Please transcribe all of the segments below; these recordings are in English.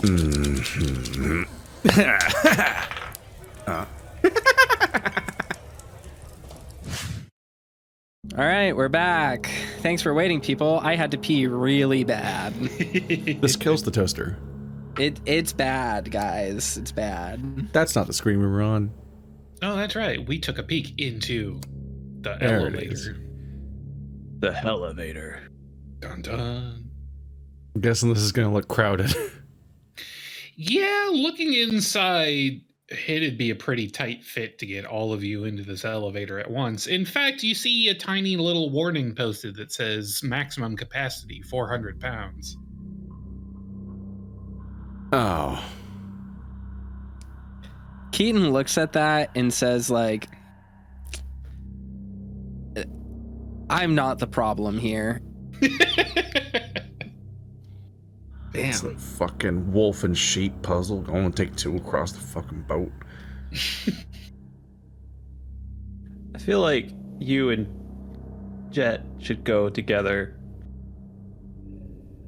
All right, we're back. Thanks for waiting, people. I had to pee really bad. This kills the toaster. It's bad, guys. It's bad. That's not the screen we were on. Oh, that's right. We took a peek into the There elevator. The elevator. Dun dun. I'm guessing this is going to look crowded. Yeah, looking inside, it'd be a pretty tight fit to get all of you into this elevator at once. In fact, you see a tiny little warning posted that says maximum capacity 400 pounds. Oh. Keaton looks at that and says, like, I'm not the problem here. It's a fucking wolf and sheep puzzle. Go and take two across the fucking boat. I feel like you and Jet should go together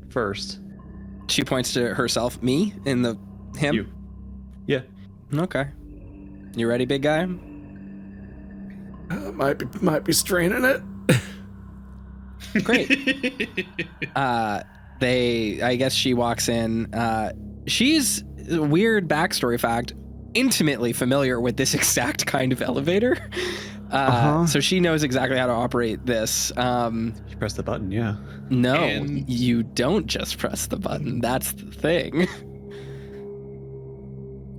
first. She points to herself, me, and him. You. Yeah. Okay. You ready, big guy? Might be straining it. Great. I guess she walks in. She's, weird backstory fact, intimately familiar with this exact kind of elevator. So she knows exactly how to operate this. You press the button, yeah. No, you don't just press the button. That's the thing.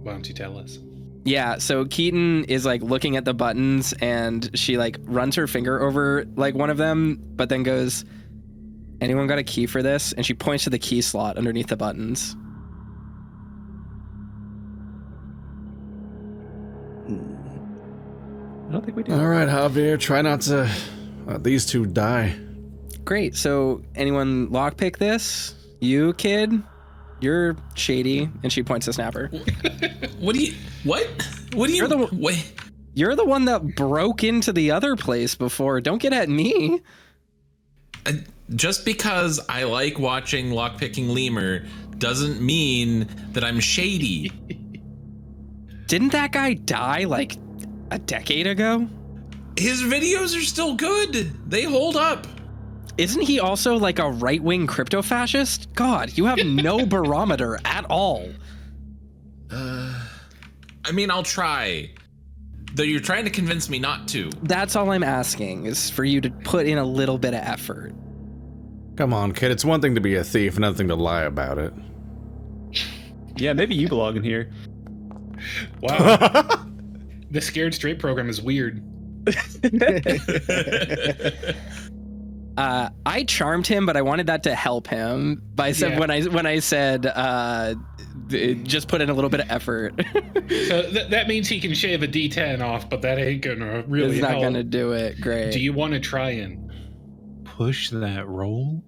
Why don't you tell us? Yeah, so Keaton is like looking at the buttons and she like runs her finger over like one of them, but then goes, anyone got a key for this? And she points to the key slot underneath the buttons. I don't think we do. All right, Javier, try not to let these two die. Great, so anyone lockpick this? You, kid? You're shady. And she points to Snapper. What do you wait? You're the one that broke into the other place before. Don't get at me. Just because I like watching lockpicking lemur doesn't mean that I'm shady. Didn't that guy die like a decade ago? His videos are still good. They hold up. Isn't he also like a right-wing crypto-fascist? God, you have no barometer at all. I mean, I'll try. Though you're trying to convince me not to. That's all I'm asking, is for you to put in a little bit of effort. Come on, kid. It's one thing to be a thief, another thing to lie about it. Yeah, maybe you belong in here. Wow. The Scared Straight program is weird. I charmed him, but I wanted that to help him. When I said just put in a little bit of effort. So that means he can shave a D10 off, but that ain't gonna really It's not help. gonna do it. Great. Do you want to try and push that roll?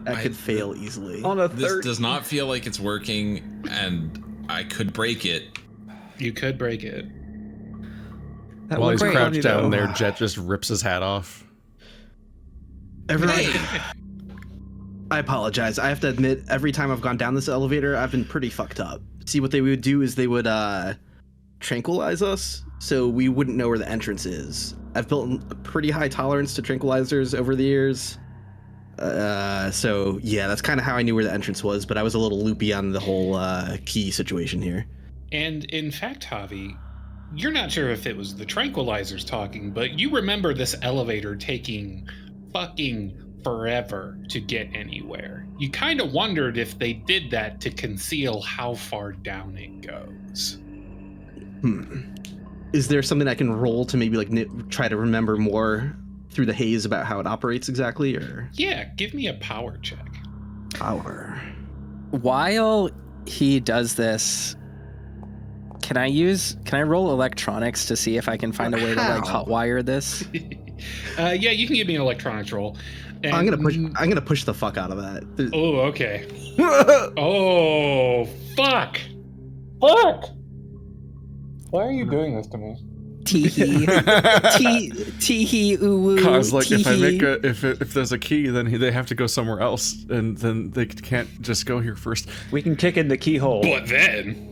That could fail easily. On a This 30. does not feel like it's working, and I could break it. You could break it. That While looks he's funny, crouched down though. there, Jet just rips his hat off. Everyone, Hey, I apologize. I have to admit, every time I've gone down this elevator, I've been pretty fucked up. See, what they would do is they would tranquilize us, so we wouldn't know where the entrance is. I've built a pretty high tolerance to tranquilizers over the years. So yeah, that's kind of how I knew where the entrance was, but I was a little loopy on the whole key situation here. And in fact, Javi, you're not sure if it was the tranquilizers talking, but you remember this elevator taking fucking forever to get anywhere. You kind of wondered if they did that to conceal how far down it goes. Is there something I can roll to maybe like try to remember more through the haze about how it operates exactly, or Yeah, give me a power check. power? While he does this, can I roll electronics to see if I can find a way to like How? hotwire this? Yeah, you can give me an electronics roll. And, I'm gonna push the fuck out of that. Oh, okay. Oh, fuck. Fuck! Why are you doing this to me? Tee-hee. Tee-hee, ooh-woo. Cause like if I tee-hee. make if there's a key, then they have to go somewhere else, and then they can't just go here first. We can kick in the keyhole. But then,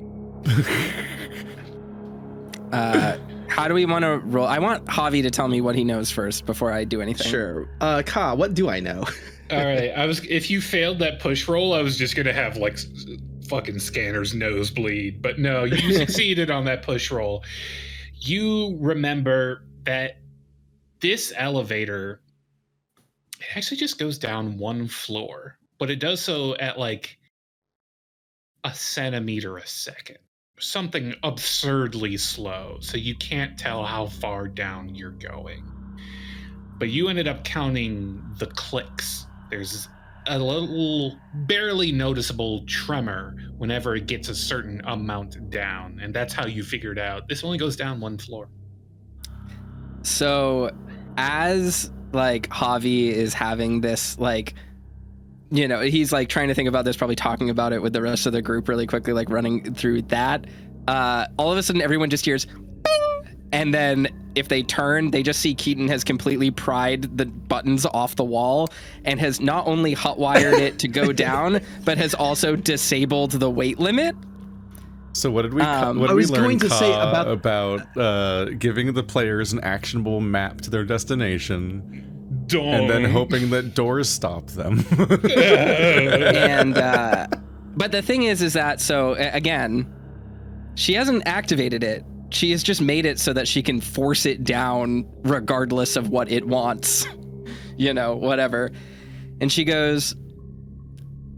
How do we want to roll? I want Javi to tell me what he knows first before I do anything. Sure. Ka, what do I know? all right, if you failed that push roll, I was just gonna have like fucking Scanner's nosebleed, but no, you succeeded on that push roll. You remember that this elevator actually just goes down one floor, but it does so at like a centimeter a second. Something absurdly slow, so you can't tell how far down you're going. But you ended up counting the clicks. There's a little, barely noticeable tremor whenever it gets a certain amount down, and that's how you figured out this only goes down one floor. So as like Javi is having this like, you know, he's like trying to think about this, probably talking about it with the rest of the group really quickly, like running through that. All of a sudden everyone just hears bing! And then if they turn, they just see Keaton has completely pried the buttons off the wall and has not only hotwired it to go down, but has also disabled the weight limit. So what did we? I What did we was learn going to say about giving the players an actionable map to their destination, Dong. and then hoping that doors stop them? And but the thing is that so again, she hasn't activated it. She has just made it so that she can force it down regardless of what it wants. You know, whatever. And she goes,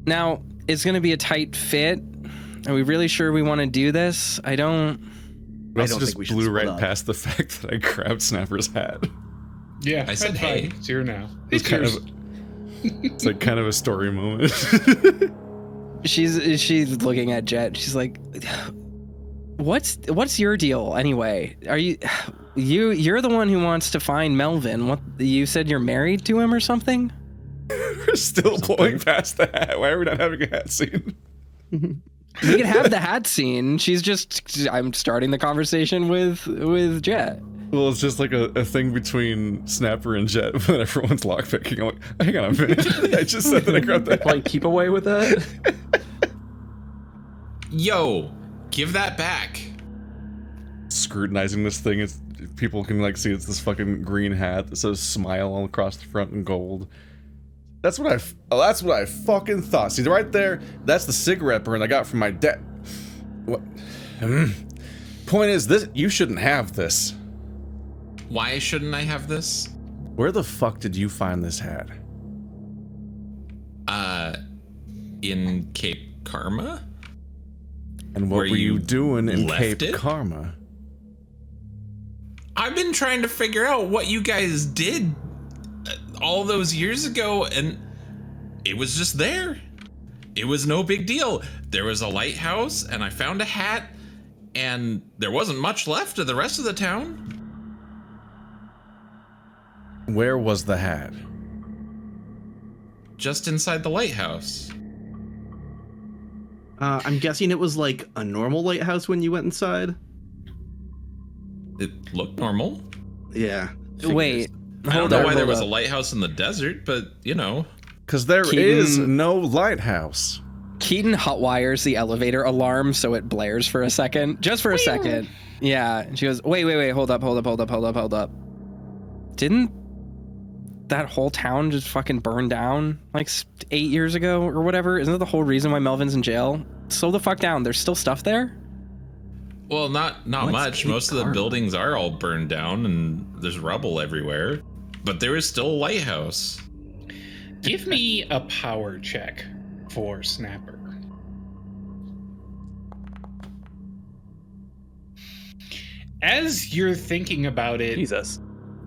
now it's going to be a tight fit. Are we really sure we want to do this? I don't We also don't just think we should blew split right up. past the fact that I grabbed Snapper's hat. Yeah, I said, that's fine. hey. It's here now. It's kind of, it's like kind of a story moment. she's looking at Jet. She's like, what's your deal anyway? Are you're the one who wants to find Melvin. What, you said you're married to him or something? We're still blowing past the hat. Why are we not having a hat scene? We can have the hat scene. I'm starting the conversation with Jet. Well, it's just like a thing between Snapper and Jet when everyone's lockpicking. I'm like, hang on a minute. I just said that I grabbed the hat. Like, keep away with that? Yo, give that back. Scrutinizing this thing, it's people can like see it's this fucking green hat that says "smile" all across the front in gold. That's what I fucking thought. See, right there, that's the cigarette burn I got from my dad. What? Point is, this you shouldn't have this. Why shouldn't I have this? Where the fuck did you find this hat? In Cape Karma? And what Where were you you doing in left Cape it? Karma? I've been trying to figure out what you guys did all those years ago, and it was just there. It was no big deal. There was a lighthouse, and I found a hat, and there wasn't much left of the rest of the town. Where was the hat? Just inside the lighthouse. I'm guessing it was like a normal lighthouse when you went inside. It looked normal. Yeah. Wait, I don't know why there was a lighthouse in the desert, but you know. Because there Keaton- is no lighthouse. Keaton hotwires the elevator alarm so it blares for a second. Just for a second. Yeah. And she goes, wait, hold up. Didn't that whole town just fucking burn down like 8 years ago or whatever? Isn't that the whole reason why Melvin's in jail? Slow the fuck down. There's still stuff there? Well, not What's much. Cape Most of the Karma? buildings are all burned down and there's rubble everywhere. But there is still a lighthouse. Give me a power check for Snapper. As you're thinking about it, Jesus.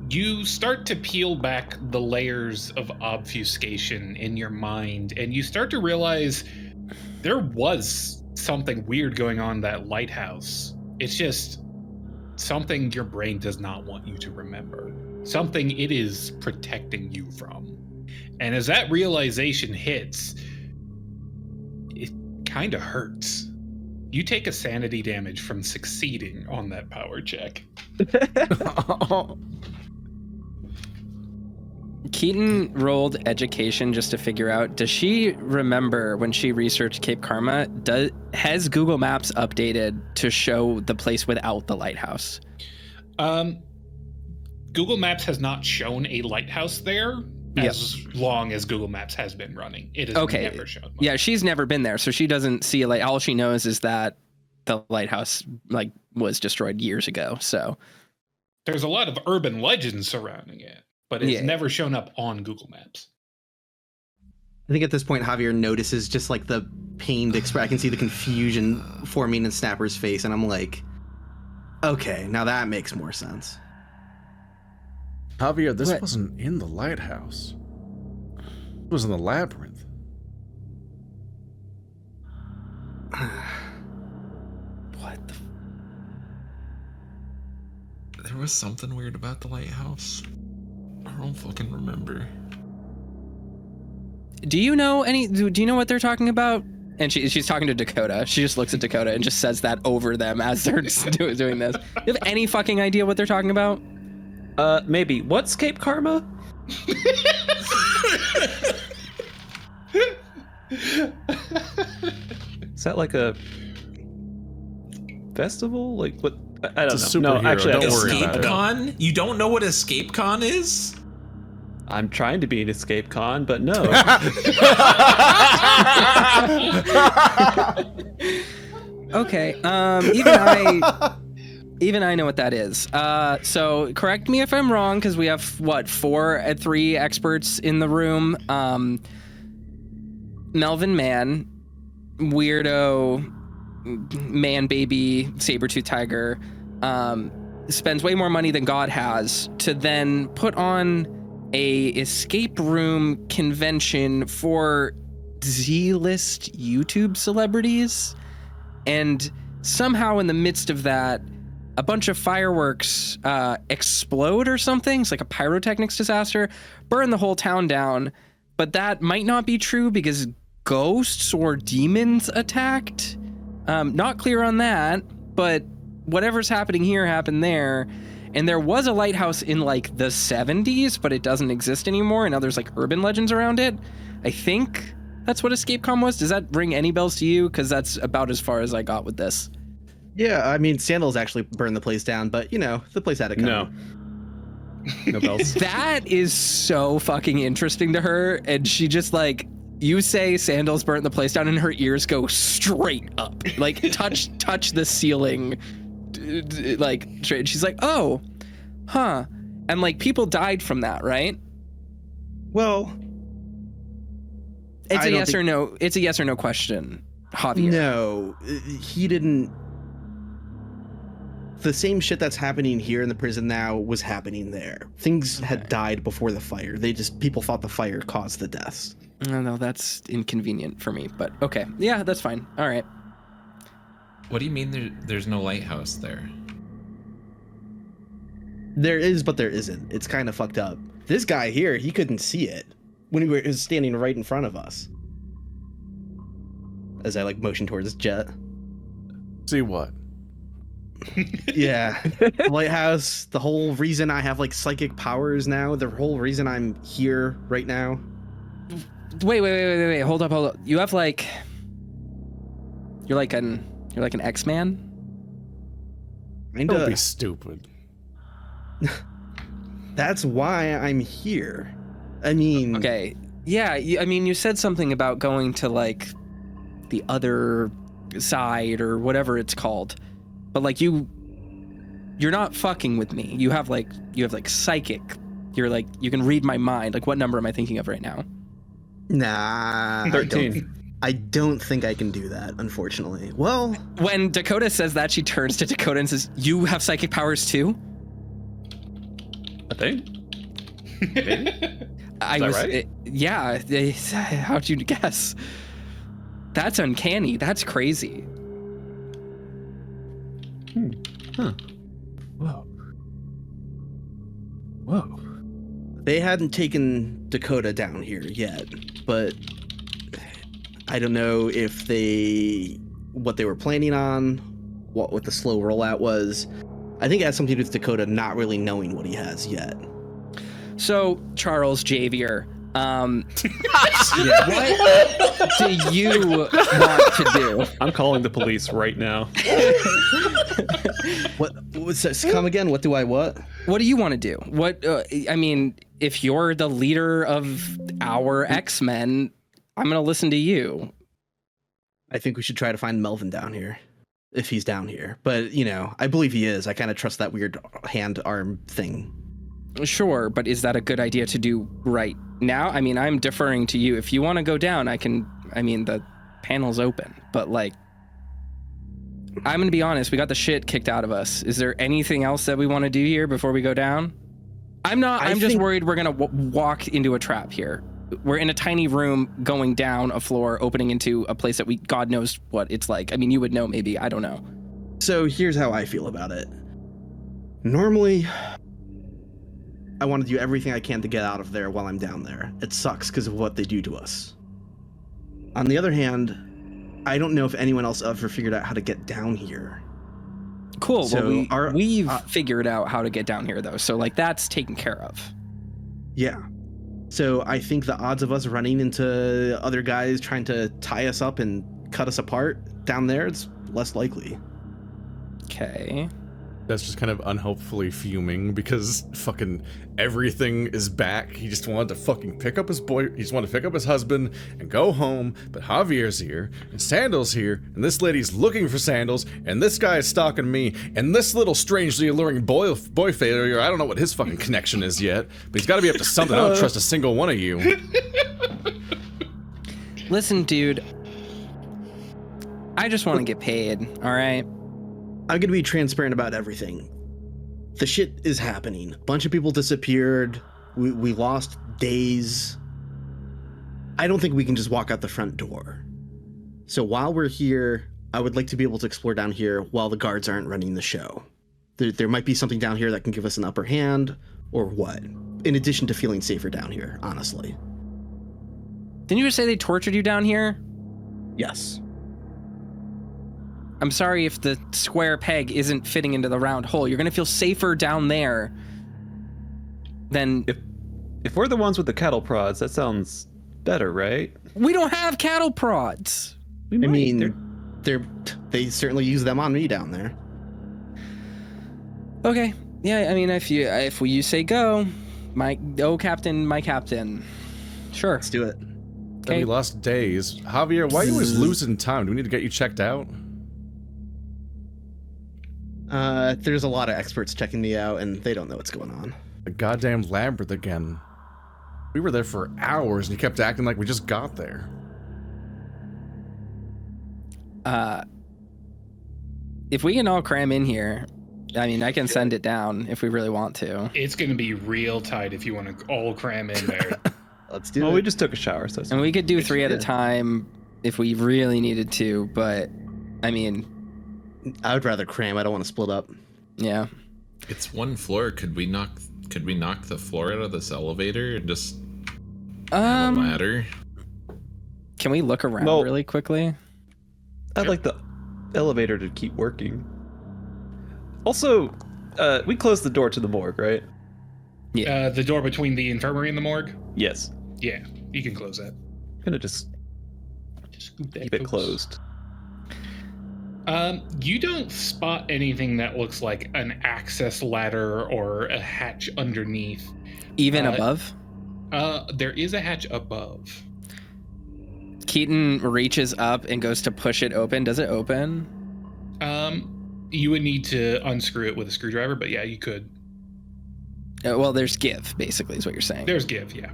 you start to peel back the layers of obfuscation in your mind, and you start to realize there was something weird going on in that lighthouse. It's just something your brain does not want you to remember. Something it is protecting you from. And as that realization hits, it kind of hurts. You take a sanity damage from succeeding on that power check. Keaton rolled education just to figure out, does she remember when she researched Cape Karma, has Google Maps updated to show the place without the lighthouse? Google Maps has not shown a lighthouse there as long as Google Maps has been running. It has never shown one. Yeah, she's never been there, so she doesn't see a light. All she knows is that the lighthouse was destroyed years ago. So there's a lot of urban legends surrounding it, but it's never shown up on Google Maps. I think at this point, Javier notices just like the pained expression. I can see the confusion forming in Snapper's face, and I'm like, okay, now that makes more sense. Javier, this wasn't in the lighthouse. It was in the labyrinth. What the There was something weird about the lighthouse. I don't fucking remember. Do you know what they're talking about? And she's talking to Dakota. She just looks at Dakota and just says that over them as they're doing this. Do you have any fucking idea what they're talking about? Maybe. What's Cape Karma? Is that like a festival? Like what? I don't know. No, actually, don't worry about Escape it. Con? You don't know what Escape Con is? I'm trying to be an escape con, but no. Okay. Even I know what that is. So correct me if I'm wrong, because we have 3 experts in the room. Melvin Man, weirdo, man baby, saber-tooth tiger, spends way more money than God has to then put on a escape room convention for Z-list YouTube celebrities, and somehow in the midst of that, a bunch of fireworks explode or something. It's like a pyrotechnics disaster, burn the whole town down. But that might not be true because ghosts or demons attacked. Not clear on that, but whatever's happening here happened there. And there was a lighthouse in like the 70s, but it doesn't exist anymore. And now there's like urban legends around it. I think that's what EscapeCon was. Does that ring any bells to you? Because that's about as far as I got with this. Yeah, I mean, Sandals actually burned the place down, but you know, the place had it coming. No bells. That is so fucking interesting to her. And she just like, you say Sandals burnt the place down and her ears go straight up. Like touch the ceiling. Like straight. She's like, oh, huh. And like people died from that, right? Well, it's a yes or no. It's a yes or no question, Javier. No, he didn't. The same shit that's happening here in the prison now was happening there. Things had died before the fire. People thought the fire caused the deaths. No, that's inconvenient for me, but okay. Yeah, that's fine. All right. What do you mean there's no lighthouse there? There is, but there isn't. It's kind of fucked up. This guy here, he couldn't see it when he was standing right in front of us. As I like motion towards Jet. See what? Yeah. Lighthouse, the whole reason I have like psychic powers now, the whole reason I'm here right now. Wait. Hold up. You have like, you're like an X-Man? Don't be stupid. That's why I'm here. I mean... Okay. Yeah, I mean, you said something about going to, like, the other side or whatever it's called. But, like, you're not fucking with me. You have psychic. You're, like, you can read my mind. Like, what number am I thinking of right now? Nah. 13. I don't think I can do that, unfortunately. Well... When Dakota says that, she turns to Dakota and says, you have psychic powers too? I think. Maybe? Right? Yeah. How'd you guess? That's uncanny. That's crazy. Huh. Whoa. They hadn't taken Dakota down here yet, but I don't know if they what they were planning on, what the slow rollout was. I think it has something to do with Dakota not really knowing what he has yet. So, Charles Javier, what do you want to do? I'm calling the police right now. Come again? What do I what? What do you want to do? What? I mean, if you're the leader of our X-Men, I'm going to listen to you. I think we should try to find Melvin down here, if he's down here. But, you know, I believe he is. I kind of trust that weird hand-arm thing. Sure, but is that a good idea to do right now? I mean, I'm deferring to you. If you want to go down, the panel's open. But, like, I'm going to be honest, we got the shit kicked out of us. Is there anything else that we want to do here before we go down? I'm just worried we're going to walk into a trap here. We're in a tiny room going down a floor, opening into a place that God knows what it's like. I mean, you would know maybe, I don't know. So here's how I feel about it. Normally, I want to do everything I can to get out of there while I'm down there. It sucks because of what they do to us. On the other hand, I don't know if anyone else ever figured out how to get down here. Cool. So well, we've figured out how to get down here, though. So, like, that's taken care of. Yeah. So I think the odds of us running into other guys trying to tie us up and cut us apart down there, it's less likely. Okay. That's just kind of unhopefully fuming because fucking everything is back. He just wanted to fucking pick up his he just wanted to pick up his husband and go home, but Javier's here, and Sandal's here, and this lady's looking for Sandals, and this guy is stalking me, and this little strangely alluring boy failure, I don't know what his fucking connection is yet, but he's gotta be up to something. I don't trust a single one of you. Listen, dude. I just want to get paid, alright? I'm going to be transparent about everything. The shit is happening. A bunch of people disappeared. We lost days. I don't think we can just walk out the front door. So while we're here, I would like to be able to explore down here while the guards aren't running the show. There might be something down here that can give us an upper hand, or what? In addition to feeling safer down here, honestly. Didn't you just say they tortured you down here? Yes. I'm sorry if the square peg isn't fitting into the round hole. You're going to feel safer down there than... If we're the ones with the cattle prods, that sounds better, right? We don't have cattle prods. We might. I mean, they certainly use them on me down there. Okay. Yeah, I mean, if you say go, my captain. Sure. Let's do it. Okay. We lost days. Javier, why are you always losing time? Do we need to get you checked out? There's a lot of experts checking me out, and they don't know what's going on. The goddamn labyrinth again. We were there for hours, and you kept acting like we just got there. If we can all cram in here, I mean, I can send it down if we really want to. It's going to be real tight if you want to all cram in there. Let's do it. Well, we just took a shower, so And we could do 3 at a time if we really needed to, but I mean... I would rather cram. I don't want to split up. Yeah. It's one floor. Could we knock the floor out of this elevator and just have a ladder? Can we look around really quickly? I'd like the elevator to keep working. Also, we closed the door to the morgue, right? Yeah. The door between the infirmary and the morgue? Yes. Yeah, you can close that. I'm gonna just scoop that, keep it folks. closed. You don't spot anything that looks like an access ladder or a hatch underneath. Even above? There is a hatch above. Keaton reaches up and goes to push it open. Does it open? You would need to unscrew it with a screwdriver, but yeah, you could. Well, there's give, basically, is what you're saying. There's give, yeah.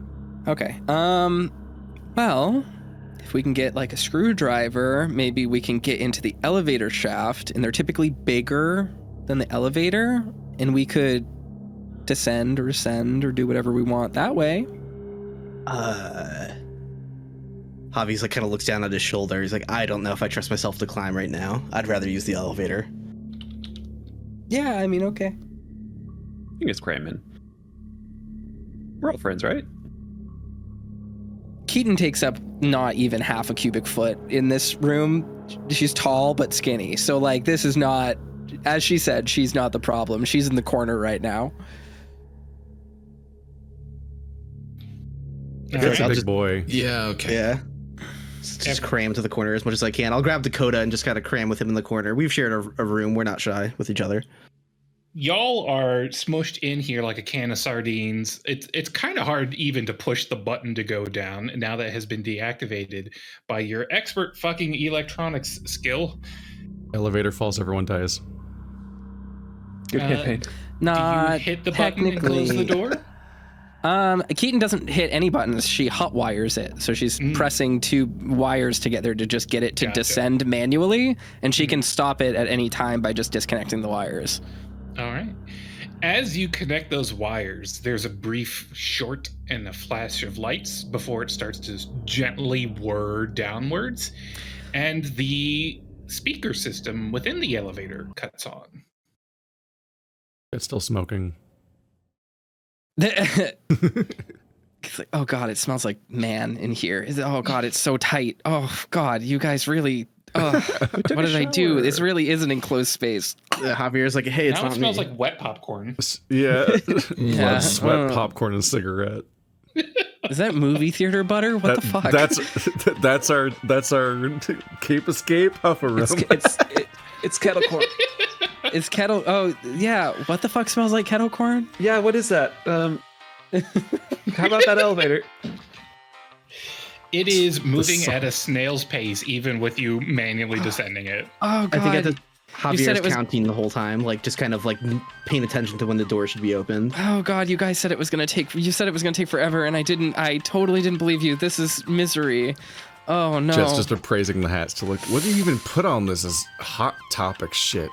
Okay. Well, if we can get like a screwdriver, maybe we can get into the elevator shaft, and they're typically bigger than the elevator, and we could descend or ascend or do whatever we want that way. Javi's like kind of looks down at his shoulder. He's like, I don't know if I trust myself to climb right now. I'd rather use the elevator. Yeah, I mean, okay. You can just cram in. We're all friends, right? Keaton takes up not even half a cubic foot in this room. she's tall but skinny. So like this is not, as she said, she's not the problem. She's in the corner right now. That's a I'll big just- boy. Yeah, okay. Yeah. Just cram to the corner as much as I can. I'll grab Dakota and just kind of cram with him in the corner. We've shared a room. We're not shy with each other. Y'all are smushed in here like a can of sardines. It's kind of hard even to push the button to go down now that it has been deactivated by your expert fucking electronics skill. Elevator falls, everyone dies. Good campaign. Do you Not hit the button and close the door? Keaton doesn't hit any buttons. She hot wires it. So she's pressing 2 wires together to just get it to descend manually, and she can stop it at any time by just disconnecting the wires. All right. As you connect those wires, there's a brief short and a flash of lights before it starts to gently whir downwards, and the speaker system within the elevator cuts on. It's still smoking. It's like, oh god, it smells like man in here. Oh god, it's so tight. Oh god, you guys really. Oh, what did I do? This really is an enclosed space. Javier's like, hey, it's Now not it smells me. like wet popcorn. Yeah. Yeah. Blood, sweat, popcorn, and cigarette. Is that movie theater butter? What the fuck? That's our Cape Escape Huffer room. It's kettle corn. It's kettle. Oh yeah. What the fuck smells like kettle corn? Yeah, what is that? How about that elevator? It is moving song. at a snail's pace, even with you manually descending it. Oh god. I think Javier's it was- counting the whole time, like just kind of like paying attention to when the door should be opened. Oh god, you guys said it was gonna take. You said it was gonna take forever, and I didn't. I totally didn't believe you. This is misery. Oh no. Jet's just appraising the hats to look. What do you even put on this? Is hot topic shit.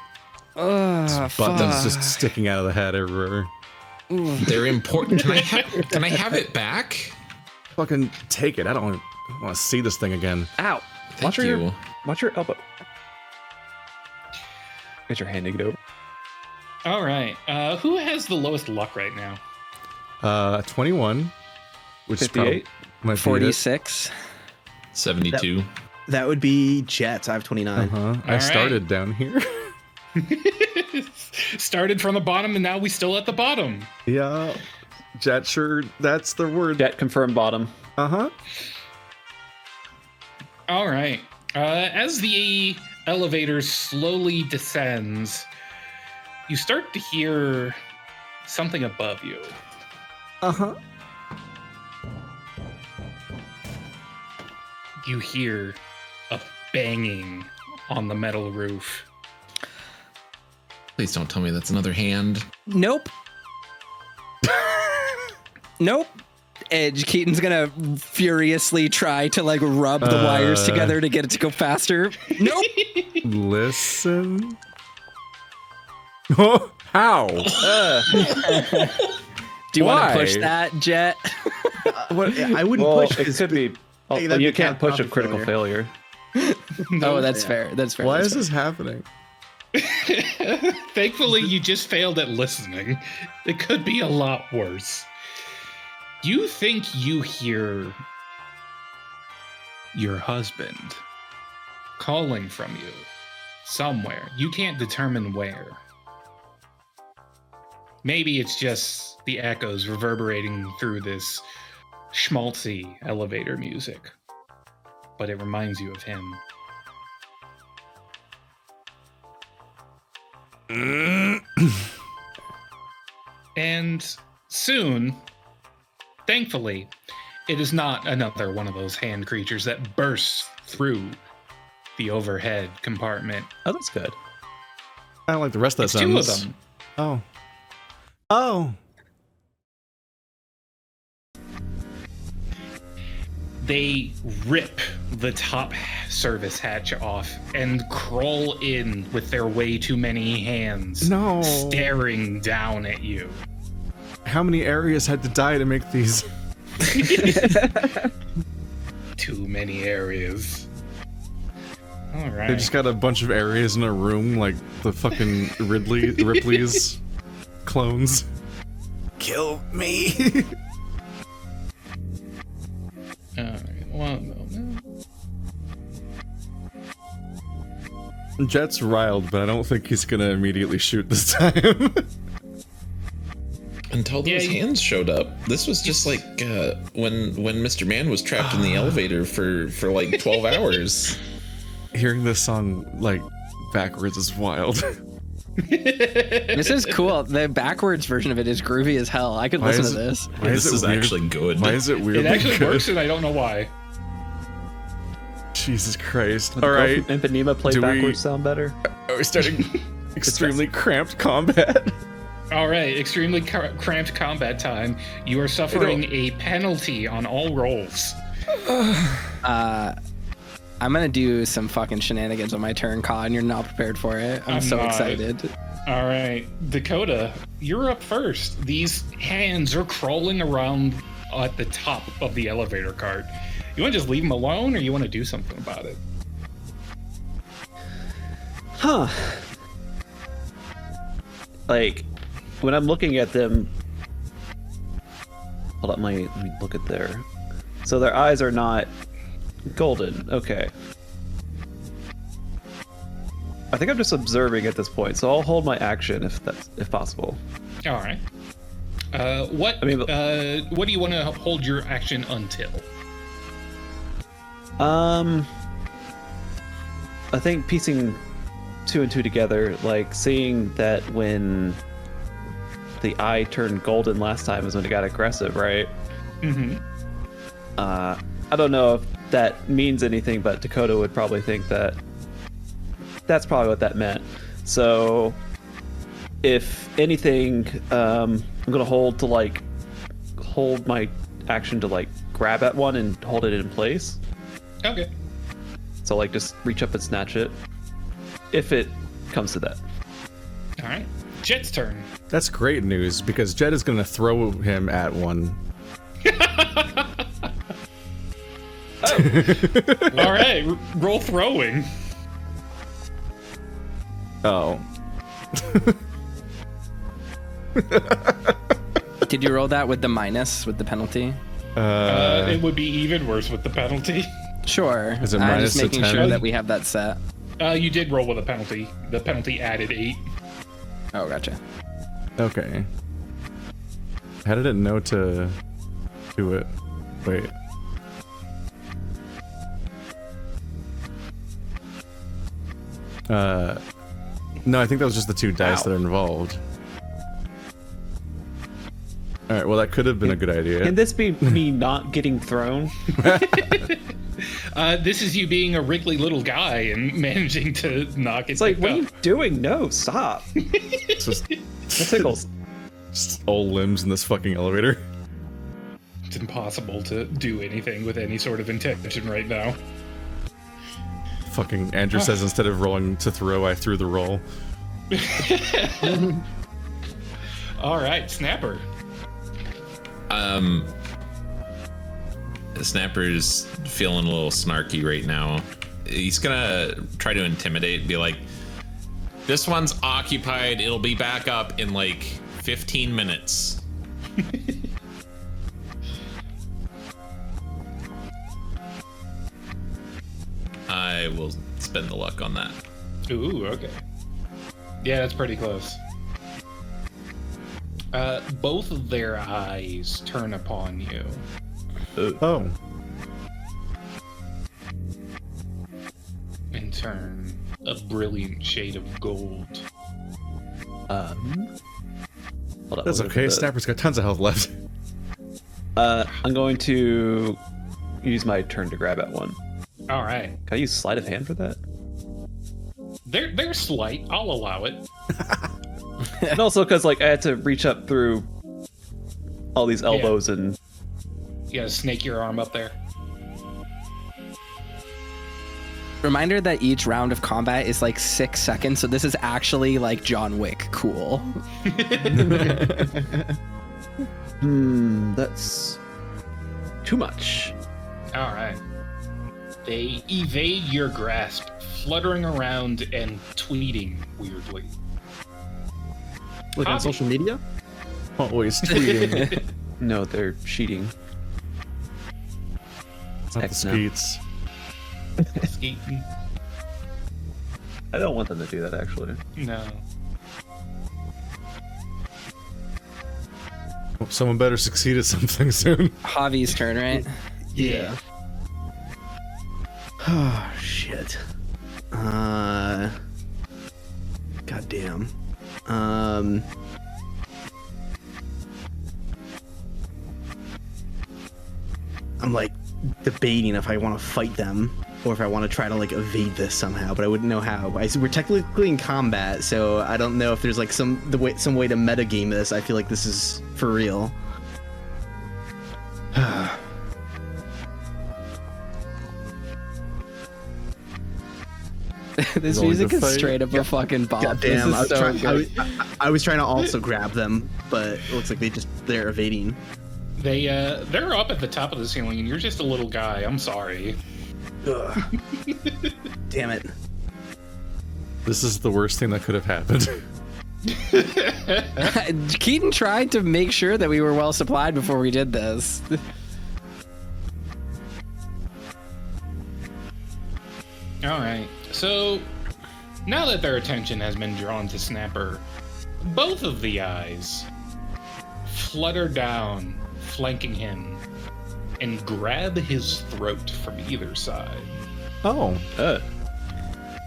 Ugh, Buttons just fuck. sticking out of the hat everywhere. They're important. Can I have it back? Fucking take it. I don't want to see this thing again. Ow. Thank you. Watch your elbow. Get your hand it over. All right. Who has the lowest luck right now? 21, which 58? is my 46. 72. That would be Jet. I have 29. I right. started down here. Started from the bottom, and now we still at the bottom. Yeah, Jet. Sure, that's the word. Jet confirmed bottom. All right. As the elevator slowly descends, you start to hear something above you. You hear a banging on the metal roof. Please don't tell me that's another hand. Nope. Nope. Edge Keaton's gonna furiously try to like rub the wires together to get it to go faster. Nope. Listen. Oh, how? Do you want Why? to push that, Jet? I wouldn't Well, push. it could be. Hey, that'd You be can't push a catastrophic critical failure. Oh, that's fair. That's fair. Why That's is fair. this happening? Thankfully, you just failed at listening. It could be a lot worse. You think you hear your husband calling from you somewhere. You can't determine where. Maybe it's just the echoes reverberating through this schmaltzy elevator music, but it reminds you of him. And soon, thankfully, it is not another one of those hand creatures that bursts through the overhead compartment. Oh, that's good. I don't like the rest of It's that two of sentence. them. Oh. They rip the top service hatch off and crawl in with their way too many hands, No. staring down at you. How many areas had to die to make these? Too many areas. All They right. just got a bunch of areas in a room like the fucking Ripley's clones. Kill me. All right. One moment. Jet's riled, but I don't think he's gonna immediately shoot this time. Until those hands showed up. This was just like when Mr. Man was trapped in the elevator for like 12 hours. Hearing this song like backwards is wild. This is cool. The backwards version of it is groovy as hell. I could listen to this. This is actually good. Why is it weird? It actually works, and I don't know why. Jesus Christ. Would the All girl right. from Ipanema play backwards sound better? Are we starting extremely cramped combat? All right, extremely cramped combat time. You are suffering a penalty on all rolls. I'm gonna do some fucking shenanigans on my turn, Con. You're not prepared for it. I'm so excited. All right, Dakota, you're up first. These hands are crawling around at the top of the elevator cart. You want to just leave them alone, or you want to do something about it? Huh. Like, when I'm looking at them... Hold on, let me look at their... So their eyes are not golden. Okay. I think I'm just observing at this point, so I'll hold my action if possible. All right. What do you want to hold your action until? I think piecing 2 and 2 together, like seeing that when the eye turned golden last time is when it got aggressive, right? Mm-hmm. I don't know if that means anything, but Dakota would probably think that that's probably what that meant. So, if anything, I'm gonna hold my action to like grab at one and hold it in place. Okay. So like just reach up and snatch it, if it comes to that. All right. Jet's turn. That's great news because Jet is gonna throw him at one. All right. Roll throwing. Oh. Did you roll that with the minus, with the penalty? It would be even worse with the penalty. Sure. Is it I'm minus just making to 10? sure that we have that set. You did roll with a penalty. The penalty added 8. Oh, gotcha. Okay. How did it know to do it? Wait. No, I think that was just the 2 dice that are involved. Alright, well that could have been a good idea. Can this be me not getting thrown? This is you being a wriggly little guy and managing to knock it. It's like, what up. are you doing? No, stop. It's just, That tickles. just all limbs in this fucking elevator. It's impossible to do anything with any sort of intention right now. Fucking Andrew says instead of rolling to throw, I threw the roll. All right, Snapper. Snapper's feeling a little snarky right now. He's gonna try to intimidate, be like, this one's occupied, it'll be back up in like 15 minutes. I will spend the luck on that. Ooh, okay. Yeah, that's pretty close. Both of their eyes turn upon you. Oh. And turn a brilliant shade of gold. Hold on, That's okay, Snapper's got tons of health left. I'm going to use my turn to grab at one. All right. Can I use sleight of hand for that? They're slight. I'll allow it. And also because like I had to reach up through all these elbows and You gotta snake your arm up there. Reminder that each round of combat is like 6 seconds, so this is actually like John Wick cool. That's too much. All right. They evade your grasp, fluttering around and tweeting weirdly. Like on Hobby. social media? Always tweeting. No, they're cheating. It's not the X now. skeets. Skating. I don't want them to do that, actually. No. Well, someone better succeed at something soon. Javi's turn, right? Yeah. Oh shit. Goddamn. I'm like debating if I want to fight them or if I want to try to like evade this somehow, but I wouldn't know how. We're technically in combat, so I don't know if there's like some way to metagame this. I feel like this is for real. This Going music to is fight. straight up a fucking bop. Goddamn, This is so good. I was trying to also grab them, but it looks like they're evading. They're up at the top of the ceiling, and you're just a little guy. I'm sorry. Ugh. Damn it. This is the worst thing that could have happened. Keaton tried to make sure that we were well supplied before we did this. All right. So now that their attention has been drawn to Snapper, both of the eyes flutter down, flanking him, and grab his throat from either side. Oh.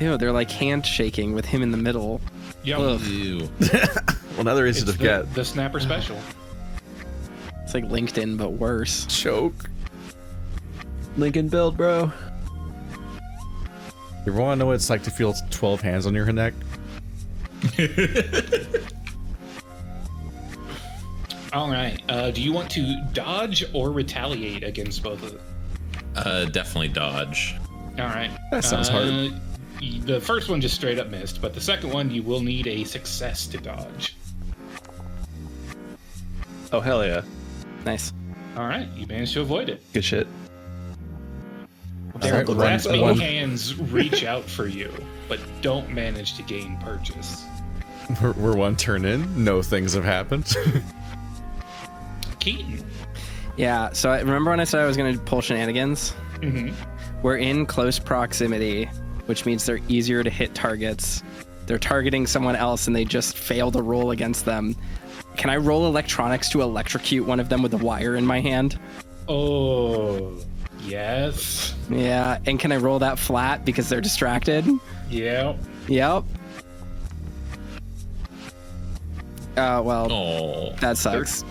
Ew, they're like handshaking with him in the middle. Yep. Ugh. Ew. Well, now they're easy It's to get. the Snapper special. It's like LinkedIn, but worse. Choke. Lincoln build, bro. You ever want to know what it's like to feel 12 hands on your neck? All right. Do you want to dodge or retaliate against both of them? Definitely dodge. All right. That sounds hard. The first one just straight up missed, but the second one you will need a success to dodge. Oh, hell yeah. Nice. All right. You managed to avoid it. Good shit. Their Alright, one- grasping one- hands reach out for you, but don't manage to gain purchase. We're one turn in. No things have happened. Keaton. Yeah, so I remember when I said I was going to pull shenanigans? Mm-hmm. We're in close proximity, which means they're easier to hit targets. They're targeting someone else and they just fail to roll against them. Can I roll electronics to electrocute one of them with a wire in my hand? Oh, yes. Yeah, and can I roll that flat because they're distracted? Yep. Yep. Well, Oh. that sucks.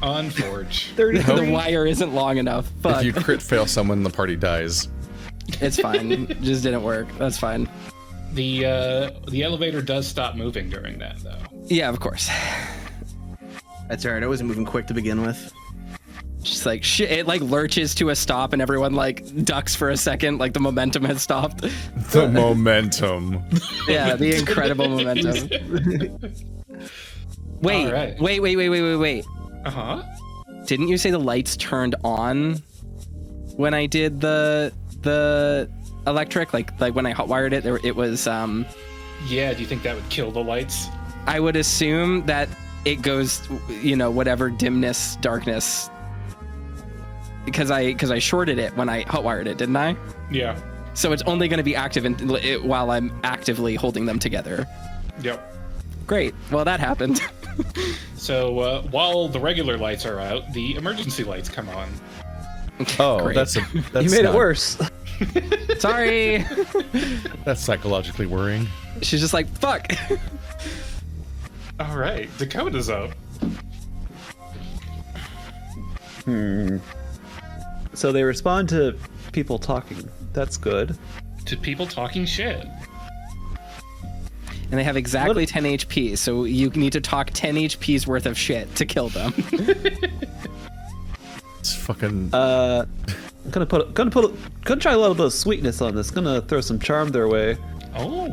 Unfortunate. The wire isn't long enough, If but you crit fail someone, the party dies. it's fine. It just didn't work. That's fine. The elevator does stop moving during that, though. Yeah, of course. That's alright. I wasn't moving quick to begin with. Just like shit, it like lurches to a stop and everyone like ducks for a second, like the momentum has stopped. The momentum. Yeah, the incredible momentum. Wait, All right. wait. Uh-huh. Didn't you say the lights turned on when I did the electric? Like when I hotwired it, it was Yeah, do you think that would kill the lights? I would assume that it goes, whatever dimness, darkness. Because I shorted it when I hotwired it, didn't I? Yeah. So it's only going to be active while I'm actively holding them together. Yep. Great. Well, that happened. So while the regular lights are out, the emergency lights come on. Oh, Great. that's You made not- it worse. Sorry. That's psychologically worrying. She's just like, fuck. All right, Dakota's up. So they respond to people talking. That's good. To people talking shit. And they have exactly 10 HP, so you need to talk 10 HP's worth of shit to kill them. It's fucking. I'm gonna try a little bit of sweetness on this. Gonna throw some charm their way. Oh.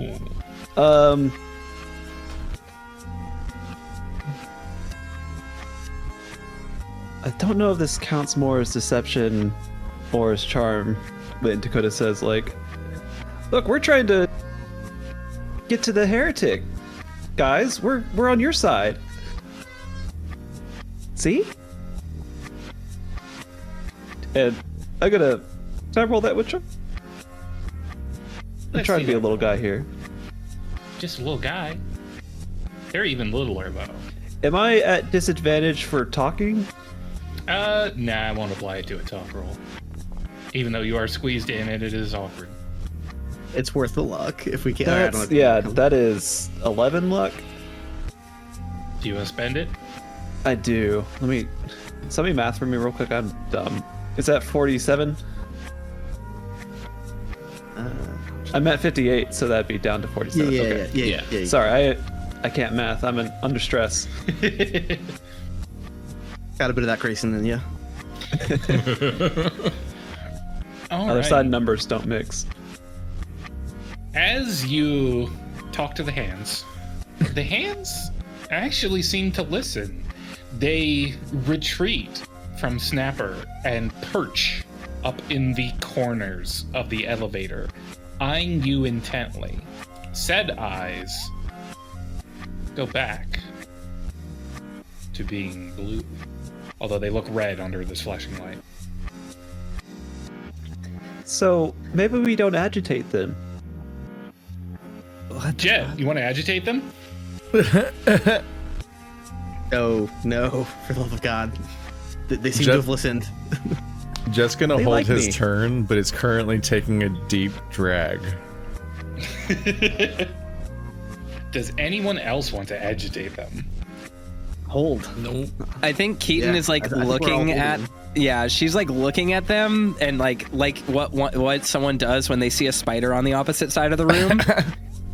I don't know if this counts more as deception or as charm. When Dakota says, like, look, we're trying to get to the heretic. Guys, we're on your side. See? And can I roll that with charm? I'm Let's trying see to be a that. little guy here. just a little guy. They're even littler, though. Am I at disadvantage for talking? Nah, I won't apply it to a talk roll. Even though you are squeezed in and it is awkward. It's worth the luck if we can. I don't know if you Yeah, wanna come. that is 11 luck. Do you want to spend it? I do. Somebody math for me real quick. I'm dumb. Is that 47? I'm at 58, so that'd be down to 47. Okay. Yeah. Sorry, I can't math. I'm under stress. Got a bit of that Grayson in you. Other side numbers don't mix. As you talk to the hands actually seem to listen. They retreat from Snapper and perch up in the corners of the elevator, eyeing you intently. Said eyes go back to being blue, although they look red under this flashing light. So maybe we don't agitate them. Jet, you want to agitate them? No, for the love of God. They seem Jet- to have listened. Jet's gonna They hold like his me. turn, but it's currently taking a deep drag. Does anyone else want to agitate them? Hold. No. I think Keaton Yeah, is like I think we're all looking at. holding. Yeah, she's like looking at them and like what someone does when they see a spider on the opposite side of the room.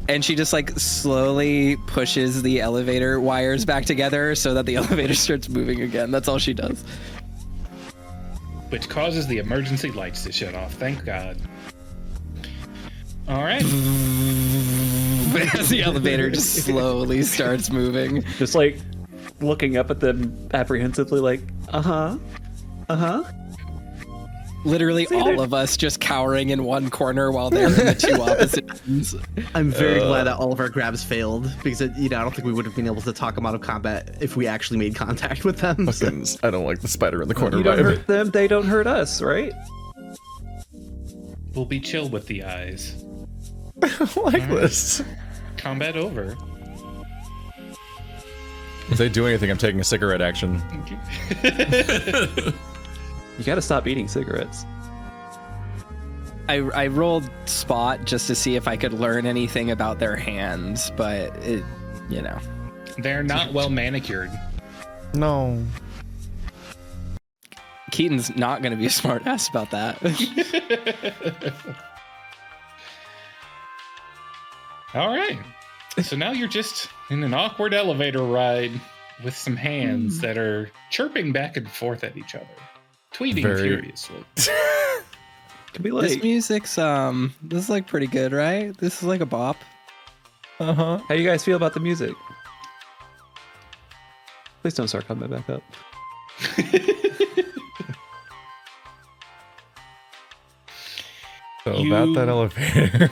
And she just like slowly pushes the elevator wires back together so that the elevator starts moving again. That's all she does. Which causes the emergency lights to shut off. Thank God. All right. As the elevator just slowly starts moving. Just like looking up at them apprehensively, like, Literally all of us just cowering in one corner while they're in the two opposite ends. I'm very glad that all of our grabs failed because I don't think we would have been able to talk them out of combat if we actually made contact with them. so- Fucking, I don't like the spider in the corner You don't vibe. hurt them, they don't hurt us, right? We'll be chill with the eyes. I don't like this. Combat over. If they do anything, I'm taking a cigarette action. You gotta stop eating cigarettes. I rolled spot just to see if I could learn anything about their hands, but it, They're not well manicured. No. Keaton's not going to be a smart ass about that. All right. So now you're just in an awkward elevator ride with some hands that are chirping back and forth at each other, tweeting Very- furiously. Can we This like, music's this is like pretty good, right? This is like a bop. Uh-huh. how you guys feel about the music? Please don't start coming back up. So You- about that elevator.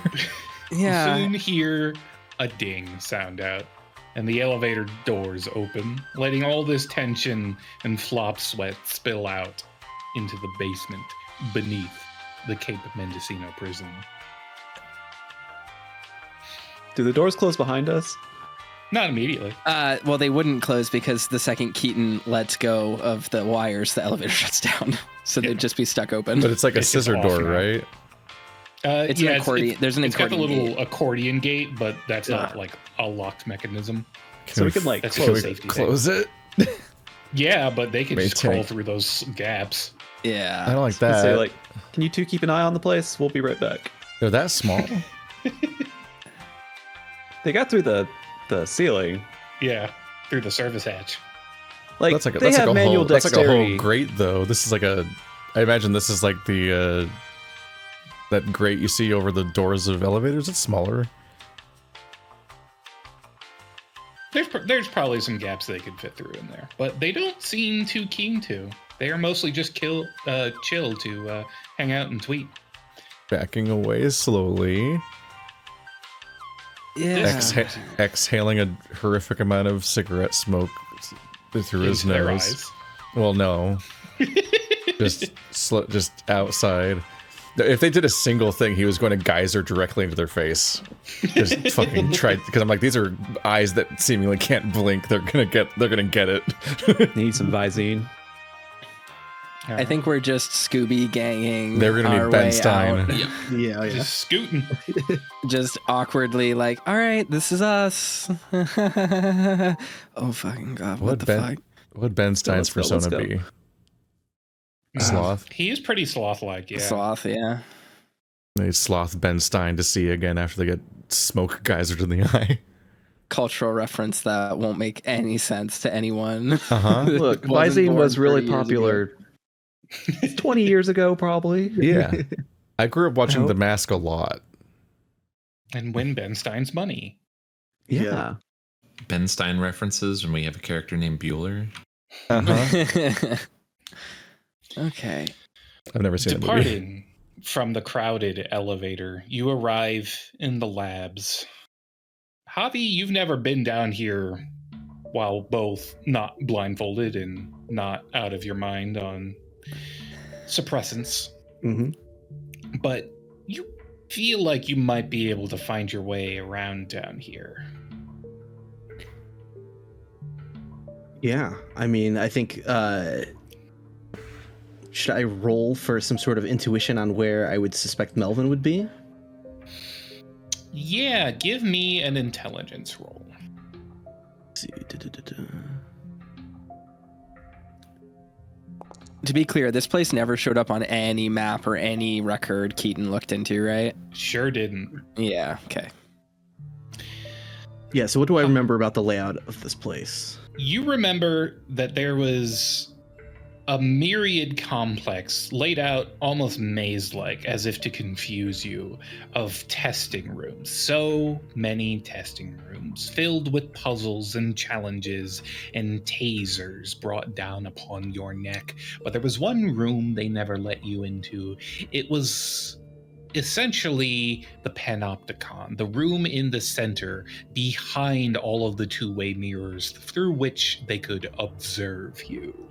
Yeah. Soon hear a ding sound out, and the elevator doors open, letting all this tension and flop sweat spill out into the basement beneath the Cape Mendocino prison. Do the doors close behind us? Not immediately. Well, they wouldn't close because the second Keaton lets go of the wires, the elevator shuts down. So they'd just be stuck open. But it's like a It's just scissor off door, now. right? It's an accordion. There's an It's got the accordion little gate. accordion gate, but that's not like a locked mechanism. So we can like That's close a it. safety Close it? Yeah, but they can just Maintain. crawl through those gaps. Yeah. I don't like And that. say like, can you two keep an eye on the place? We'll be right back. They're that small? They got through the ceiling. Yeah, through the service hatch. Like That's like a, they that's have like a manual whole, that's like a dexterity. whole grate, though. This is like a... I imagine this is like the... that grate you see over the doors of elevators. It's smaller. There's probably some gaps they could fit through in there, but they don't seem too keen to. They are mostly just chill to hang out and tweet. Backing away slowly. Yeah. Exhaling a horrific amount of cigarette smoke through his Into their nose. eyes. Well, no. just outside. If they did a single thing, he was going to geyser directly into their face. Just fucking try, because I'm like, these are eyes that seemingly can't blink. They're gonna get it. Need some Visine. I think we're just Scooby ganging. They're gonna our need Ben way Stein. out. Yeah. Just scooting. Just awkwardly like, all right, this is us. Oh fucking god, what the fuck? What Ben Stein's persona be? Sloth. He is pretty sloth-like, yeah. Sloth, yeah. They sloth Ben Stein to see again after they get smoke geysered in the eye. Cultural reference that won't make any sense to anyone. Look, Visine was really popular 20 years ago, probably. Yeah. I grew up watching The Mask a lot. And win Ben Stein's money. Yeah. Ben Stein references when we have a character named Bueller. Okay. I've never seen it. Departing from the crowded elevator, you arrive in the labs. Javi, you've never been down here while both not blindfolded and not out of your mind on suppressants. Mm-hmm. But you feel like you might be able to find your way around down here. Yeah, I mean, I think, should I roll for some sort of intuition on where I would suspect Melvin would be? Yeah, give me an intelligence roll. Let's see. To be clear, this place never showed up on any map or any record Keaton looked into, right? Sure didn't. Yeah, okay. Yeah, so what do I remember about the layout of this place? You remember that there was a myriad complex laid out almost maze-like, as if to confuse you, of testing rooms. So many testing rooms filled with puzzles and challenges and tasers brought down upon your neck. But there was one room they never let you into. It was essentially the panopticon, the room in the center behind all of the two-way mirrors through which they could observe you.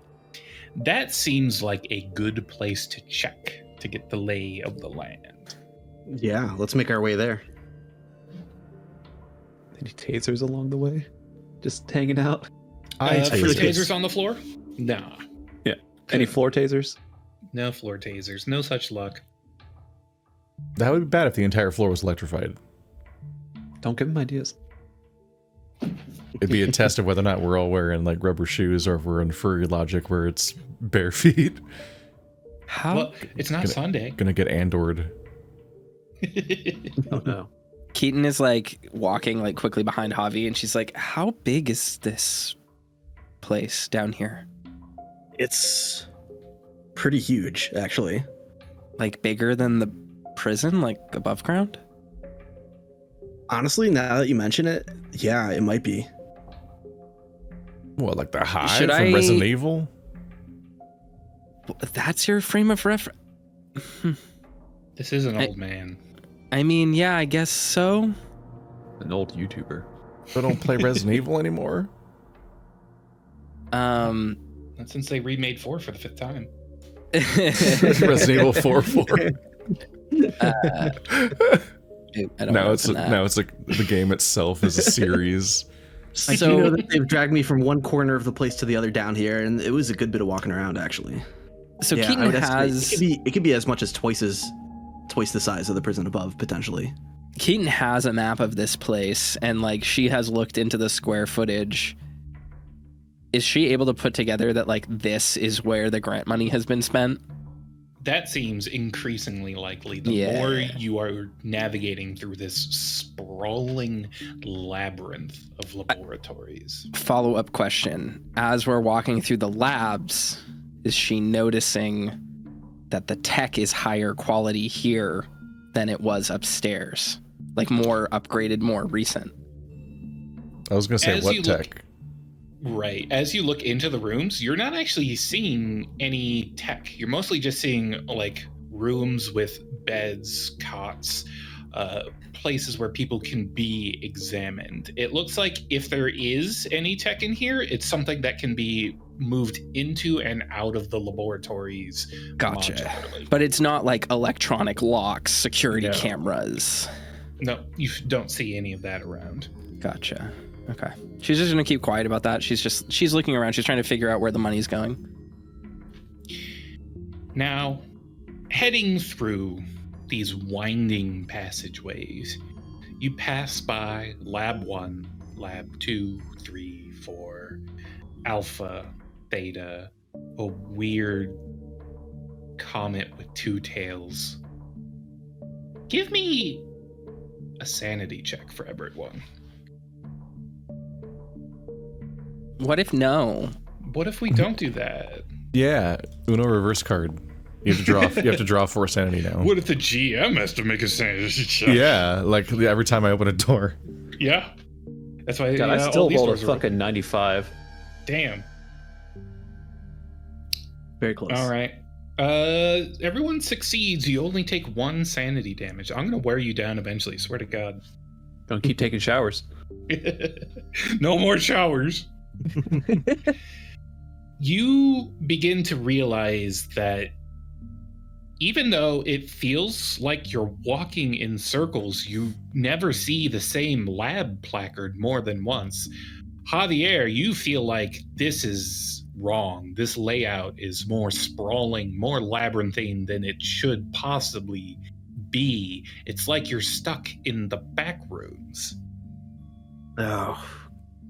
That seems like a good place to check to get the lay of the land. Yeah, let's make our way there. Any tasers along the way? Just hanging out? For the tasers on the floor? Nah. Yeah. Any floor tasers? No floor tasers. No such luck. That would be bad if the entire floor was electrified. Don't give him ideas. It'd be a test of whether or not we're all wearing like rubber shoes or if we're in furry logic where it's bare feet. How? Well, it's not Sunday. Gonna get Andored. Oh no. Keaton is like walking like quickly behind Javi, and she's like, how big is this place down here? It's pretty huge, actually. Like bigger than the prison, like above ground? Honestly, now that you mention it, yeah, it might be. What, like the Hive Should from I- Resident Evil? That's your frame of reference? This is an old man. I mean, yeah, I guess so. An old YouTuber. They don't play Resident Evil anymore? Um, Not since they remade 4 for the 5th time. Resident Evil 4. I don't Now know it's like the game itself is a series. I So- do know that they've dragged me from one corner of the place to the other down here, and it was a good bit of walking around, actually. So Yeah, I Keaton would estimate has it could be as much as twice the size of the prison above, potentially. Keaton has a map of this place, and like she has looked into the square footage. Is she able to put together that like this is where the grant money has been spent? That seems increasingly likely the Yeah. more you are navigating through this sprawling labyrinth of laboratories. Follow-up question. As we're walking through the labs, is she noticing that the tech is higher quality here than it was upstairs? Like more upgraded, more recent? I was gonna say As what you tech? Right. As you look into the rooms, you're not actually seeing any tech. You're mostly just seeing like rooms with beds, cots, places where people can be examined. It looks like if there is any tech in here, it's something that can be moved into and out of the laboratories. Gotcha. modularly. But it's not like electronic locks, security cameras. No, you don't see any of that around. Gotcha. Okay. She's just gonna keep quiet about that. She's looking around. She's trying to figure out where the money's going. Now, heading through these winding passageways, you pass by Lab 1, Lab 2, 3, 4, Alpha, Theta, a weird comet with two tails. Give me a sanity check for everyone. What if no? What if we don't do that? Yeah, Uno reverse card. You have to draw. You have to draw 4 sanity now. What if the GM has to make a sanity check? Yeah, like every time I open a door. Yeah. That's why God, I all still these rolled a doors are- fucking 95. Damn. Very close. All right. Everyone succeeds. You only take 1 sanity damage. I'm gonna wear you down eventually. Swear to God. Don't keep taking showers. No more showers. You begin to realize that even though it feels like you're walking in circles, you never see the same lab placard more than once. Javier, you feel like this is wrong. This layout is more sprawling, more labyrinthine than it should possibly be. It's like you're stuck in the back rooms. Oh,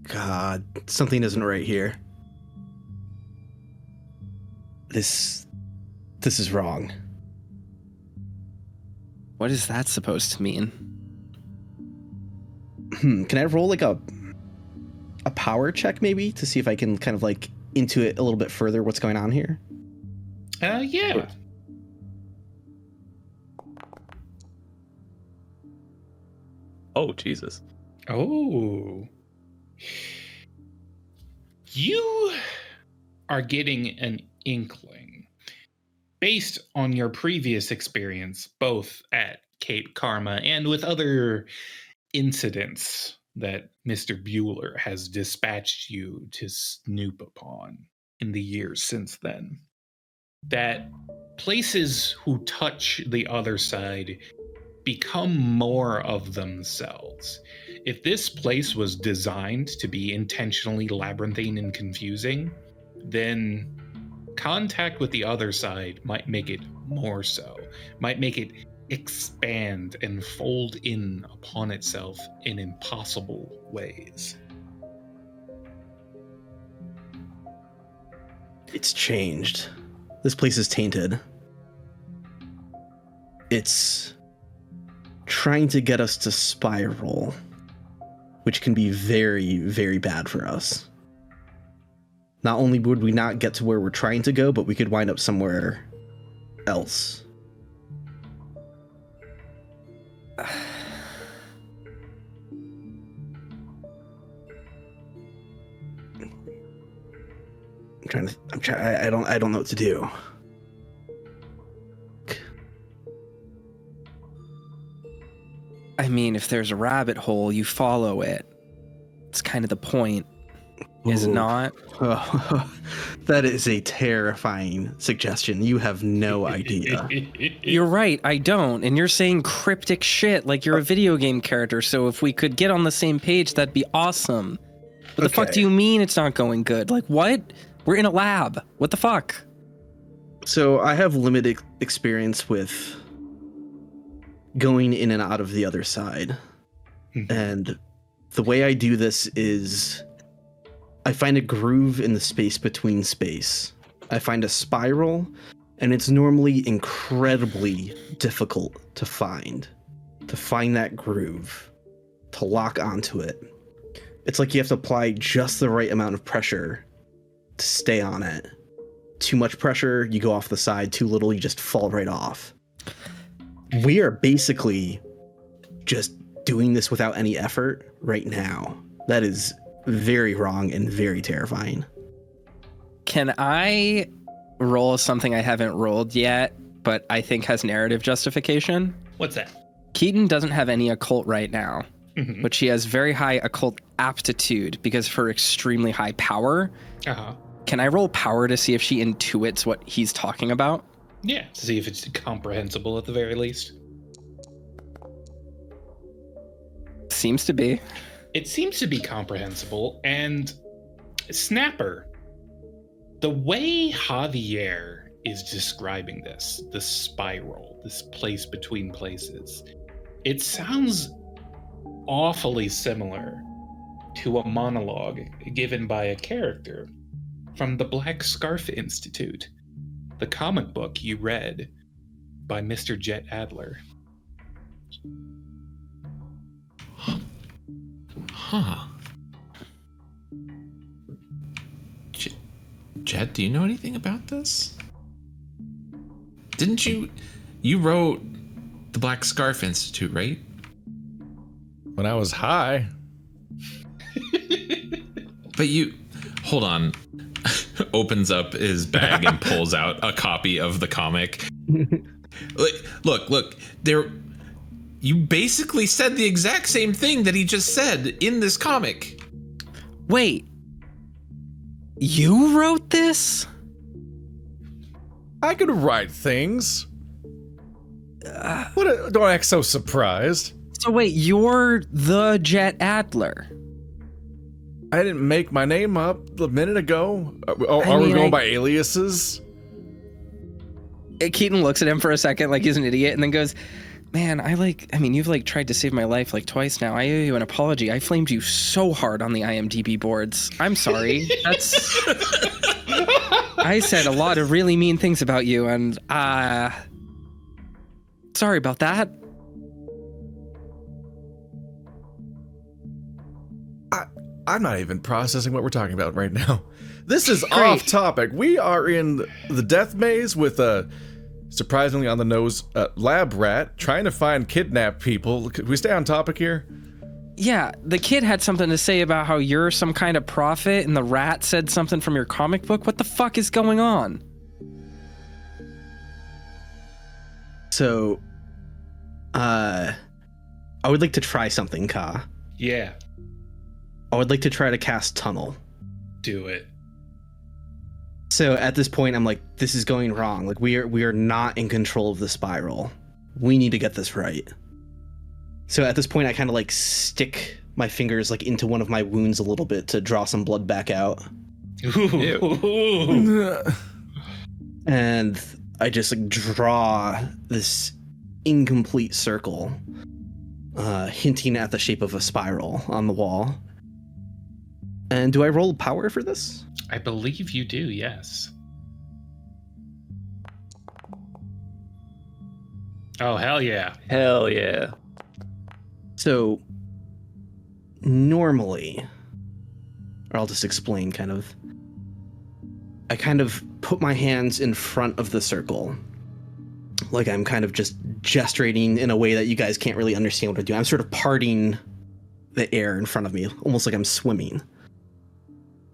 God. Something isn't right here. This is wrong. What is that supposed to mean? Can I roll like a power check maybe to see if I can kind of like intuit a little bit further what's going on here? Yeah. Oh, Jesus. Oh. You are getting an inkling based on your previous experience, both at Cape Karma and with other incidents that Mr. Bueller has dispatched you to snoop upon in the years since then, that places who touch the other side become more of themselves. If this place was designed to be intentionally labyrinthine and confusing, then contact with the other side might make it more so, might make it expand and fold in upon itself in impossible ways. It's changed. This place is tainted. It's trying to get us to spiral, which can be very, very bad for us. Not only would we not get to where we're trying to go, but we could wind up somewhere else. I don't know what to do. I mean, if there's a rabbit hole, you follow it. It's kind of the point, is it Ooh. not? Oh, that is a terrifying suggestion. You have no idea. You're right, I don't. And you're saying cryptic shit like you're a video game character. So if we could get on the same page, that'd be awesome. What the fuck do you mean it's not going good? Like, what? We're in a lab. What the fuck? So I have limited experience with going in and out of the other side. And the way I do this is I find a groove in the space between space. I find a spiral, and it's normally incredibly difficult to find that groove, to lock onto it. It's like you have to apply just the right amount of pressure to stay on it. Too much pressure, you go off the side. Too little, you just fall right off. We are basically just doing this without any effort right now. That is very wrong and very terrifying. Can I roll something I haven't rolled yet, but I think has narrative justification? What's that? Keaton doesn't have any occult right now, Mhm. but she has very high occult aptitude because of her extremely high power. Uh-huh. Can I roll power to see if she intuits what he's talking about? Yeah, to see if it's comprehensible at the very least. Seems to be. It seems to be comprehensible, and Snapper, the way Javier is describing this, the spiral, this place between places, it sounds awfully similar to a monologue given by a character from the Black Scarf Institute, the comic book you read by Mr. Jet Adler. Huh. Jet, do you know anything about this? Didn't you wrote the Black Scarf Institute, right? When I was high. But hold on. Opens up his bag and pulls out a copy of the comic. Look, there. You basically said the exact same thing that he just said in this comic. Wait. You wrote this? I could write things. Don't act so surprised. So wait, you're the Jet Adler. I didn't make my name up a minute ago. Are we going by aliases? Keaton looks at him for a second like he's an idiot and then goes, man, you've tried to save my life like twice now. I owe you an apology. I flamed you so hard on the IMDb boards. I'm sorry. I said a lot of really mean things about you, and sorry about that. I'm not even processing what we're talking about right now. This is Great. off topic. We are in the death maze with a surprisingly on the nose lab rat trying to find kidnapped people. Could we stay on topic here? Yeah, the kid had something to say about how you're some kind of prophet, and the rat said something from your comic book. What the fuck is going on? So, I would like to try something, Ka. Yeah, I would like to try to cast Tunnel. do it. So at this point, I'm like, this is going wrong. Like we are not in control of the spiral. We need to get this right. So at this point, I kind of like stick my fingers like into one of my wounds a little bit to draw some blood back out. Ooh. And I just like draw this incomplete circle, hinting at the shape of a spiral on the wall. And do I roll power for this? I believe you do, yes. Oh, hell yeah. Hell yeah. So normally, or I'll just explain kind of, I kind of put my hands in front of the circle. Like I'm kind of just gesturing in a way that you guys can't really understand what I'm doing. I'm sort of parting the air in front of me, almost like I'm swimming,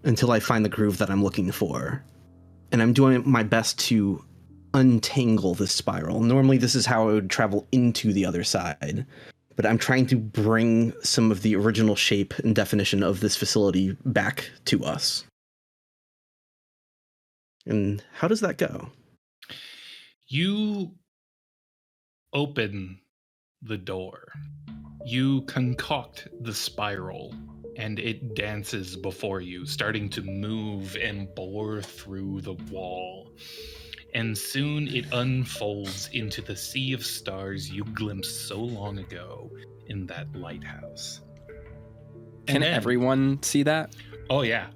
until I find the groove that I'm looking for. And I'm doing my best to untangle this spiral. Normally this is how I would travel into the other side, but I'm trying to bring some of the original shape and definition of this facility back to us. And how does that go? You open the door. You concoct the spiral, and it dances before you, starting to move and bore through the wall. And soon it unfolds into the sea of stars you glimpsed so long ago in that lighthouse. Can And then- everyone see that? Oh, yeah.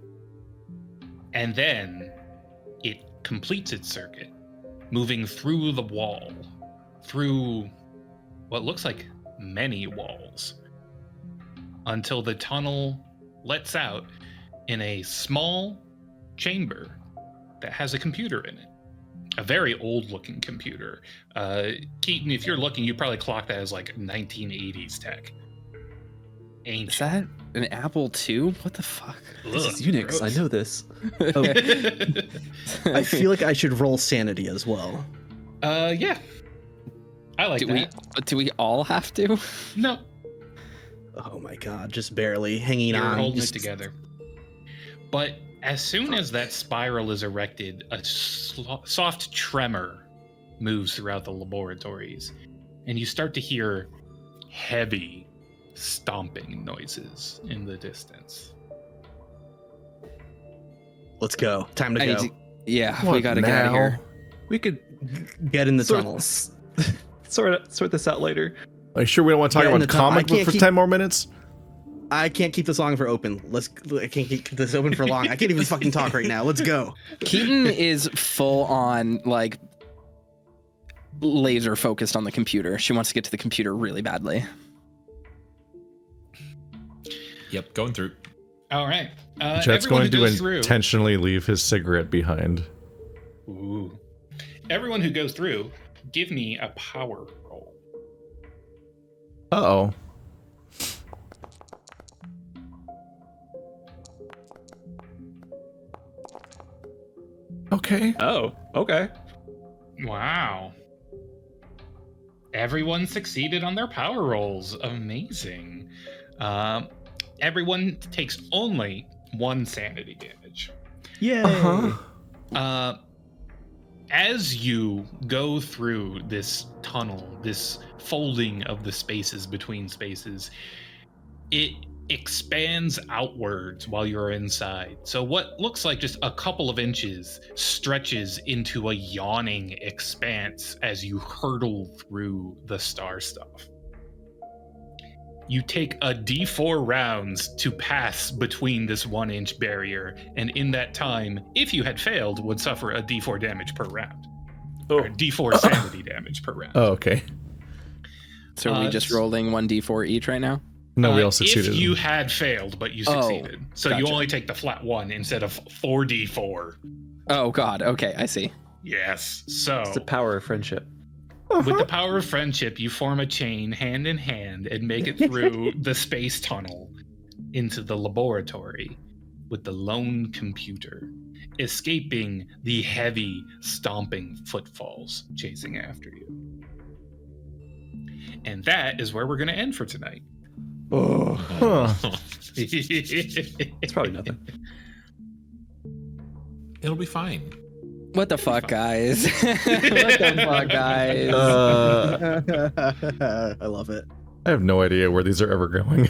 And then it completes its circuit, moving through the wall, through what looks like many walls, until the tunnel lets out in a small chamber that has a computer in it. A very old-looking computer. Keaton, if you're looking, you probably clock that as like 1980s tech. Is Ancient. that an Apple II? What the fuck? This is Unix. I know this. I feel like I should roll sanity as well. Yeah. I like that. Do we all have to? No, Oh my god, just barely hanging you're on. holding just- it together. But as soon as that spiral is erected, a soft tremor moves throughout the laboratories, and you start to hear heavy stomping noises in the distance. Let's go. Time to I go. need to- yeah, we What gotta get out of now? here. We could Get in the sort, tunnel. sort this out later. Are you sure we don't want to talk Get in about the tunnel. I comic book can't for keep- 10 more minutes? I can't keep this long for open. I can't keep this open for long. I can't even fucking talk right now. Let's go. Keaton is full on like laser focused on the computer. She wants to get to the computer really badly. Yep, going through. All right. Jet's everyone going who to goes through. intentionally leave his cigarette behind. Ooh. Everyone who goes through, give me a power roll. Uh-oh. Okay. Oh, okay. Wow. Everyone succeeded on their power rolls. Amazing. Everyone takes only 1 sanity damage. Yay. As you go through this tunnel, this folding of the spaces between spaces, it expands outwards while you're inside. So what looks like just a couple of inches stretches into a yawning expanse as you hurtle through the star stuff. You take a d4 rounds to pass between this 1-inch barrier, and in that time, if you had failed, would suffer a d4 damage per round. Oh. Or d4 sanity damage per round. Oh, okay. So are we just rolling 1d4 each right now? No, we all succeeded. If you had failed, but you Oh, succeeded. So you gotcha. only take the flat 1 instead of 4d4. Oh god, okay, I see. Yes. So It's the power of friendship. with the power of friendship, you form a chain hand in hand and make it through the space tunnel into the laboratory with the lone computer, escaping the heavy stomping footfalls chasing after you. And that is where we're going to end for tonight. Huh. It's probably nothing. It'll be fine. What the fuck, guys? What the fuck, guys? Uh, I love it. I have no idea where these are ever going.